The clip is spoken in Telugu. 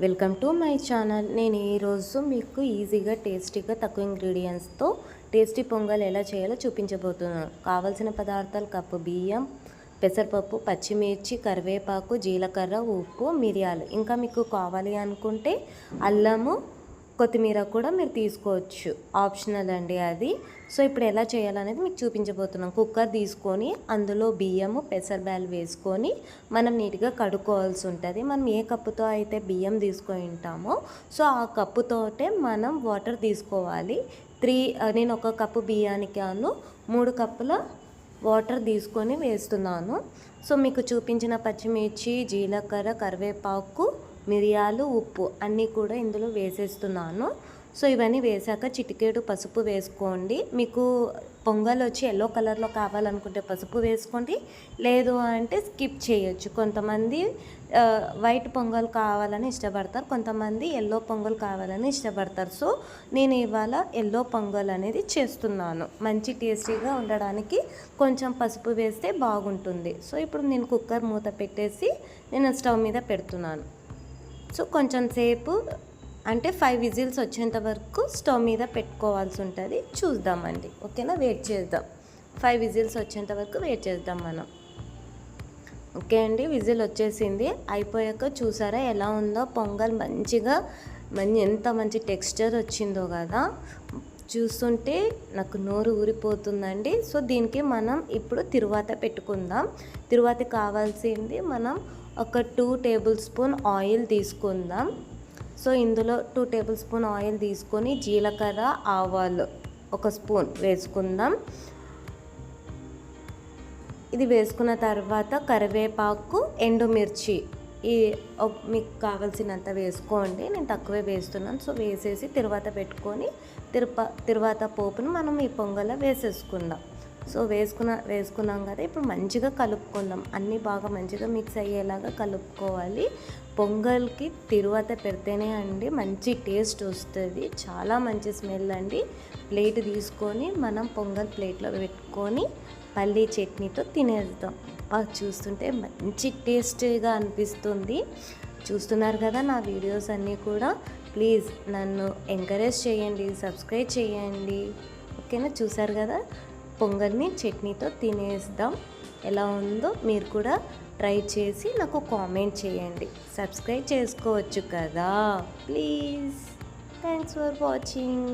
Welcome to my channel. నేను ఈరోజు మీకు ఈజీగా టేస్టీగా తక్కువ ఇంగ్రీడియంట్స్తో టేస్టీ పొంగల్ ఎలా చేయాలో చూపించబోతున్నాను. కావాల్సిన పదార్థాలు: కప్పు బియ్యం, పెసరపప్పు, పచ్చిమిర్చి, కరివేపాకు, జీలకర్ర, ఉప్పు, మిరియాలు. ఇంకా మీకు కావాలి అనుకుంటే అల్లము, కొత్తిమీర కూడా మీరు తీసుకోవచ్చు, ఆప్షనల్ అండి అది. సో ఇప్పుడు ఎలా చేయాలనేది మీకు చూపించబోతున్నాం. కుక్కర్ తీసుకొని అందులో బియ్యము, పెసరబ్యాలు వేసుకొని మనం నీట్గా కడుక్కోవాల్సి ఉంటుంది. మనం ఏ కప్పుతో అయితే బియ్యం తీసుకొని ఉంటామో సో ఆ కప్పుతోటే మనం వాటర్ తీసుకోవాలి. నేను ఒక కప్పు బియ్యానికి 3 కప్పుల వాటర్ తీసుకొని వేస్తున్నాను. సో మీకు చూపించిన పచ్చిమిర్చి, జీలకర్ర, కరివేపాకు, మిరియాలు, ఉప్పు అన్నీ కూడా ఇందులో వేసేస్తున్నాను. సో ఇవన్నీ వేసాక చిటికేడు పసుపు వేసుకోండి. మీకు పొంగల్ వచ్చి ఎల్లో కలర్లో కావాలనుకుంటే పసుపు వేసుకోండి, లేదు అంటే స్కిప్ చేయొచ్చు. కొంతమంది వైట్ పొంగల్ కావాలని ఇష్టపడతారు, కొంతమంది ఎల్లో పొంగల్ కావాలని ఇష్టపడతారు. సో నేను ఇవాళ ఎల్లో పొంగల్ అనేది చేస్తున్నాను. మంచి టేస్టీగా ఉండడానికి కొంచెం పసుపు వేస్తే బాగుంటుంది. సో ఇప్పుడు నేను కుక్కర్ మూత పెట్టేసి నేను స్టవ్ మీద పెడుతున్నాను. సో కొంచెం సేపు అంటే 5 విజిల్స్ వచ్చేంత వరకు స్టవ్ మీద పెట్టుకోవాల్సి ఉంటుంది. చూద్దామండి, ఓకేనా? వెయిట్ చేద్దాం. 5 విజిల్స్ వచ్చేంత వరకు వెయిట్ చేద్దాం మనం. ఓకే అండి, విజిల్ వచ్చేసింది. అయిపోయాక చూసారా ఎలా ఉందో పొంగల్, ఎంత మంచి టెక్స్చర్ వచ్చిందో కదా. చూస్తుంటే నాకు నోరు ఊరిపోతుందండి. సో దీనికి మనం ఇప్పుడు తిరువాత పెట్టుకుందాం. తిరువాత కావాల్సింది మనం ఒక 2 టేబుల్ స్పూన్ ఆయిల్ తీసుకుందాం. సో ఇందులో 2 టేబుల్ స్పూన్ ఆయిల్ తీసుకొని జీలకర్ర, ఆవాలు 1 స్పూన్ వేసుకుందాం. ఇది వేసుకున్న తర్వాత కరివేపాకు, ఎండుమిర్చి మీకు కావాల్సినంత వేసుకోండి. నేను తక్కువే వేస్తున్నాను. సో వేసేసి తిరువాత పెట్టుకొని తిరువాత పోపును మనం ఈ పొంగల్లో వేసేసుకుందాం. సో వేసుకున్నాం కదా. ఇప్పుడు మంచిగా కలుపుకుందాం. అన్నీ బాగా మంచిగా మిక్స్ అయ్యేలాగా కలుపుకోవాలి. పొంగల్కి తిరువాత పెడితేనే అండి మంచి టేస్ట్ వస్తుంది, చాలా మంచి స్మెల్ అండి. ప్లేట్ తీసుకొని మనం పొంగల్ ప్లేట్లో పెట్టుకొని పల్లీ చట్నీతో తినేద్దాం. చూస్తుంటే మంచి టేస్టీగా అనిపిస్తుంది. చూస్తున్నారు కదా నా వీడియోస్ అన్నీ కూడా. ప్లీజ్ నన్ను ఎంకరేజ్ చేయండి, సబ్స్క్రైబ్ చేయండి, ఓకేనా? చూసారు కదా, పొంగల్ని చట్నీతో తినేద్దాం. ఎలా ఉందో మీరు కూడా ట్రై చేసి నాకు కామెంట్ చేయండి. సబ్స్క్రైబ్ చేసుకోవచ్చు కదా ప్లీజ్. Thanks for watching.